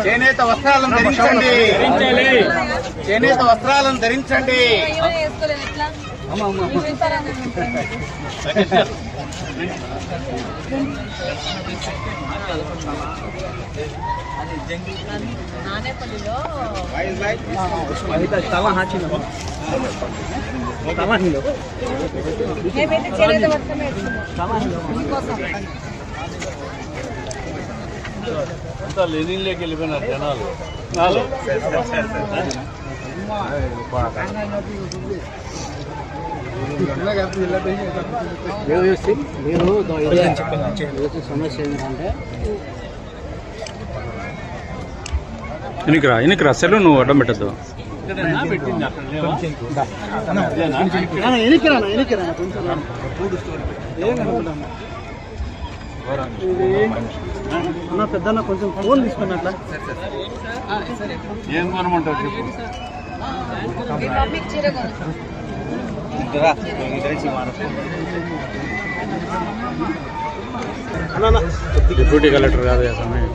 చేనేత వస్త్రాలను ధరించండి, చేనేత వస్త్రాలను ధరించండి. అంతా లెనిన్లోకి వెళ్ళిపోయినారు జనాలు. సమస్య ఏంటంటే ఎన్నికరా సెల్ నువ్వు అడ్డం పెట్టద్దు. పెద్దన్న కొంచెం ఫోన్ తీసుకున్నట్లా ఏం కొనమంటావు చెప్పు. డిప్యూటీ కలెక్టర్ కాదు సమయం.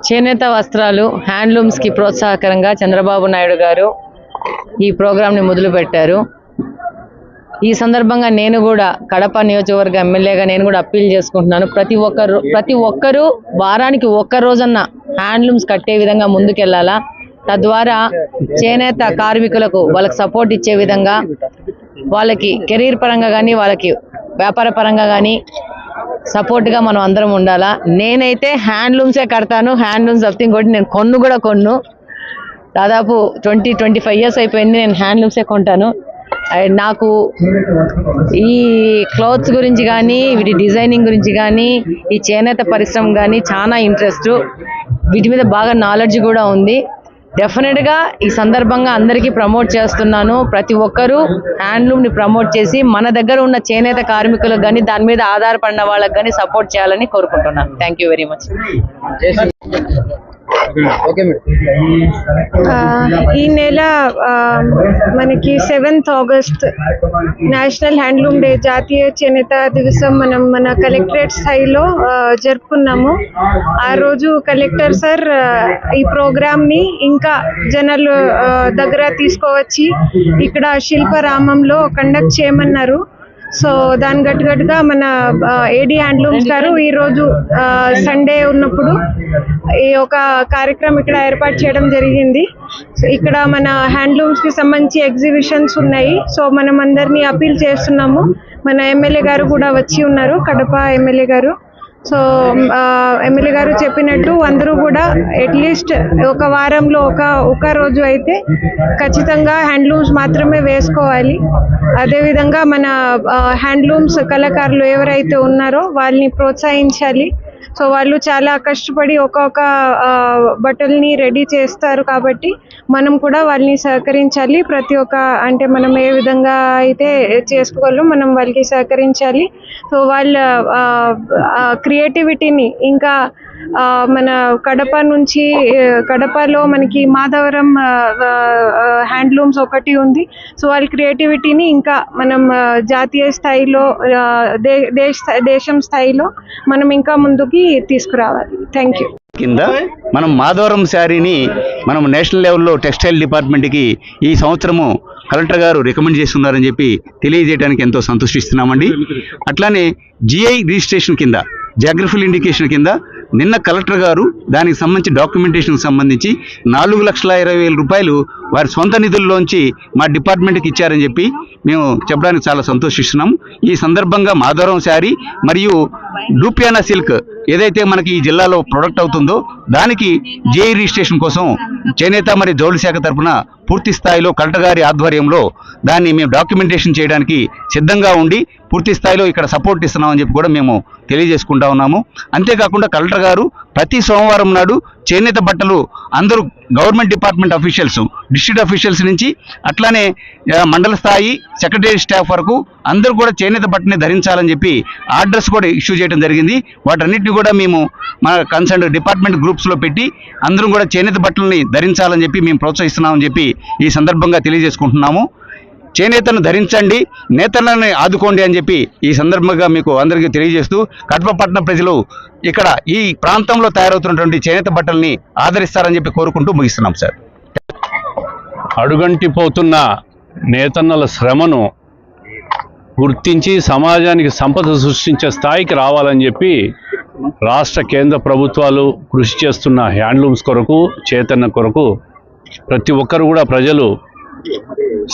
చేనేత వస్త్రాలు హ్యాండ్లూమ్స్ కి ప్రోత్సాహకరంగా చంద్రబాబు నాయుడు గారు ఈ ప్రోగ్రామ్ ని మొదలుపెట్టారు. ఈ సందర్భంగా నేను కూడా కడప నియోజకవర్గ ఎమ్మెల్యేగా నేను కూడా అప్పీల్ చేసుకుంటున్నాను. ప్రతి ఒక్కరూ వారానికి ఒక్క రోజన్నా హ్యాండ్లూమ్స్ కట్టే విధంగా ముందుకెళ్లాలా. తద్వారా చేనేత కార్మికులకు వాళ్ళకి సపోర్ట్ ఇచ్చే విధంగా, వాళ్ళకి కెరీర్ పరంగా కానీ వాళ్ళకి వ్యాపార పరంగా కానీ సపోర్ట్గా మనం అందరం ఉండాలా. నేనైతే హ్యాండ్లూమ్సే కడతాను. హ్యాండ్లూమ్స్ తప్పితే ఇంకోటి నేను కొన్ను దాదాపు 20-25 years అయిపోయింది నేను హ్యాండ్లూమ్సే కొంటాను. నాకు ఈ క్లాత్స్ గురించి కానీ వీటి డిజైనింగ్ గురించి కానీ ఈ చేనేత పరిశ్రమ కానీ చాలా ఇంట్రెస్ట్, వీటి మీద బాగా నాలెడ్జ్ కూడా ఉంది. డెఫినెట్గా ఈ సందర్భంగా అందరికీ ప్రమోట్ చేస్తున్నాను. ప్రతి ఒక్కరూ హ్యాండ్లూమ్ని ప్రమోట్ చేసి మన దగ్గర ఉన్న చేనేత కార్మికులకు కానీ దాని మీద ఆధారపడిన వాళ్ళకి కానీ సపోర్ట్ చేయాలని కోరుకుంటున్నాను. Thank you very much. ఈ నెల మనకి 7th August national handloom day, జాతీయ చేనేత దివసం మనం మన కలెక్టరేట్ స్థాయిలో జరుపుకున్నాము. ఆ రోజు కలెక్టర్ సార్ ఈ ప్రోగ్రామ్ ని ఇంకా జనాల దగ్గర తీసుకువచ్చి ఇక్కడ శిల్పారామంలో కండక్ట్ చేయమన్నారు. సో దాని గట్టుగా మన ఏడి హ్యాండ్లూమ్స్ గారు ఈరోజు సండే ఉన్నప్పుడు ఈ ఒక కార్యక్రమం ఇక్కడ ఏర్పాటు చేయడం జరిగింది. సో ఇక్కడ మన హ్యాండ్లూమ్స్కి సంబంధించి ఎగ్జిబిషన్స్ ఉన్నాయి. సో మనం అందరినీ అపీల్ చేస్తున్నాము. మన ఎమ్మెల్యే గారు కూడా వచ్చి ఉన్నారు, కడప ఎమ్మెల్యే గారు. సో ఎమ్మెల్యే గారు చెప్పినట్టు అందరూ కూడా అట్లీస్ట్ ఒక వారంలో ఒక రోజు అయితే ఖచ్చితంగా హ్యాండ్లూమ్స్ మాత్రమే వేసుకోవాలి. అదేవిధంగా మన హ్యాండ్లూమ్స్ కళాకారులు ఎవరైతే ఉన్నారో వాళ్ళని ప్రోత్సహించాలి. సో వాళ్ళు చాలా కష్టపడి ఒక్కొక్క బట్టల్ని రెడీ చేస్తారు కాబట్టి మనం కూడా వాళ్ళని సహకరించాలి. ప్రతి ఒక్క అంటే మనం ఏ విధంగా అయితే చేసుకోవాలో మనం వాళ్ళకి సహకరించాలి. సో వాళ్ళ క్రియేటివిటీని ఇంకా మన కడప నుంచి కడపలో మనకి మాధవరం హ్యాండ్లూమ్స్ ఒకటి ఉంది. సో వాళ్ళ క్రియేటివిటీని ఇంకా మనం జాతీయ స్థాయిలో దేశం స్థాయిలో మనం ఇంకా ముందుకి తీసుకురావాలి. Thank you. కింద మనం మాధవరం శారీని మనం నేషనల్ లెవెల్లో టెక్స్టైల్ డిపార్ట్మెంట్కి ఈ సంవత్సరము కలెక్టర్ గారు రికమెండ్ చేస్తున్నారని చెప్పి తెలియజేయడానికి ఎంతో సంతోషిస్తున్నామండి. అట్లానే జిఐ రిజిస్ట్రేషన్ కింద జాగ్రఫికల్ ఇండికేషన్ కింద నిన్న కలెక్టర్ గారు దానికి సంబంధించి డాక్యుమెంటేషన్కి సంబంధించి 4,20,000 రూపాయలు వారి సొంత నిధుల్లోంచి మా డిపార్ట్మెంట్కి ఇచ్చారని చెప్పి మేము చెప్పడానికి చాలా సంతోషిస్తున్నాం. ఈ సందర్భంగా మాధవరం శారీ మరియు డూపియానా సిల్క్ ఏదైతే మనకి ఈ జిల్లాలో ప్రొడక్ట్ అవుతుందో దానికి జేఈ రిజిస్ట్రేషన్ కోసం చేనేత మరియు జౌళి శాఖ తరఫున పూర్తి స్థాయిలో కలెక్టర్ గారి ఆధ్వర్యంలో దాన్ని మేము డాక్యుమెంటేషన్ చేయడానికి సిద్ధంగా ఉండి పూర్తి స్థాయిలో ఇక్కడ సపోర్ట్ ఇస్తున్నామని చెప్పి కూడా మేము తెలియజేసుకుంటా ఉన్నాము. అంతేకాకుండా కలెక్టర్ గారు ప్రతి సోమవారం నాడు చేనేత బట్టలు అందరూ government department officials, district officials నుంచి అట్లానే మండల స్థాయి సెక్రటరీ స్టాఫ్ వరకు అందరూ కూడా చేనేత బట్టని ధరించాలని చెప్పి ఆర్డర్స్ కూడా ఇష్యూ చేయడం జరిగింది. వాటన్నిటిని కూడా మేము మన కన్సర్న్ డిపార్ట్మెంట్ గ్రూప్స్లో పెట్టి అందరూ కూడా చేనేత బట్టలని ధరించాలని చెప్పి మేము ప్రోత్సహిస్తున్నామని చెప్పి ఈ సందర్భంగా తెలియజేసుకుంటున్నాము. చేనేతను ధరించండి, నేతలను ఆదుకోండి అని చెప్పి ఈ సందర్భంగా మీకు అందరికీ తెలియజేస్తూ కడప పట్టణ ప్రజలు ఇక్కడ ఈ ప్రాంతంలో తయారవుతున్నటువంటి చేనేత బట్టల్ని ఆదరిస్తారని చెప్పి కోరుకుంటూ ముగిస్తున్నాం సార్. అడుగంటిపోతున్న నేతన్నల శ్రమను గుర్తించి సమాజానికి సంపద సృష్టించే స్థాయికి రావాలని చెప్పి రాష్ట్ర కేంద్ర ప్రభుత్వాలు కృషి చేస్తున్న హ్యాండ్లూమ్స్ కొరకు, చైతన్య కొరకు ప్రతి ఒక్కరు కూడా ప్రజలు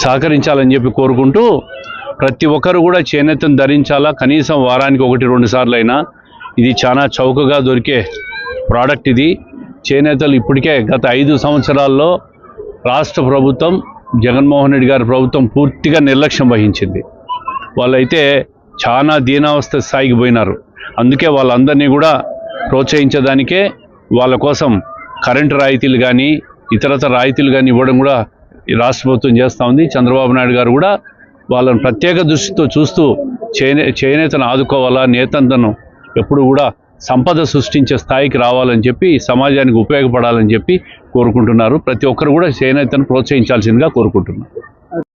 సహకరించాలని చెప్పి కోరుకుంటూ ప్రతి ఒక్కరు కూడా చేనేతను ధరించాలా. కనీసం వారానికి 1-2 సార్లు అయినా. ఇది చాలా చౌకగా దొరికే ప్రోడక్ట్. ఇది చేనేతలు ఇప్పటికే గత 5 సంవత్సరాల్లో రాష్ట్ర ప్రభుత్వం, జగన్మోహన్ రెడ్డి గారి ప్రభుత్వం పూర్తిగా నిర్లక్ష్యం వహించింది. వాళ్ళైతే చాలా దీనావస్థ స్థాయికి పోయినారు. అందుకే వాళ్ళందరినీ కూడా ప్రోత్సహించడానికే వాళ్ళ కోసం కరెంటు రాయితీలు కానీ ఇతరతర రాయితీలు కానీ ఇవ్వడం కూడా ఈ రాష్ట్ర ప్రభుత్వం చేస్తూ ఉంది. చంద్రబాబు నాయుడు గారు కూడా వాళ్ళని ప్రత్యేక దృష్టితో చూస్తూ చేనేతను ఆదుకోవాలా, నేతను ఎప్పుడు కూడా సంపద సృష్టించే స్థాయికి రావాలని చెప్పి సమాజానికి ఉపయోగపడాలని చెప్పి కోరుకుంటున్నారు. ప్రతి ఒక్కరు కూడా చేనేతను ప్రోత్సహించాల్సిందిగా కోరుకుంటున్నారు.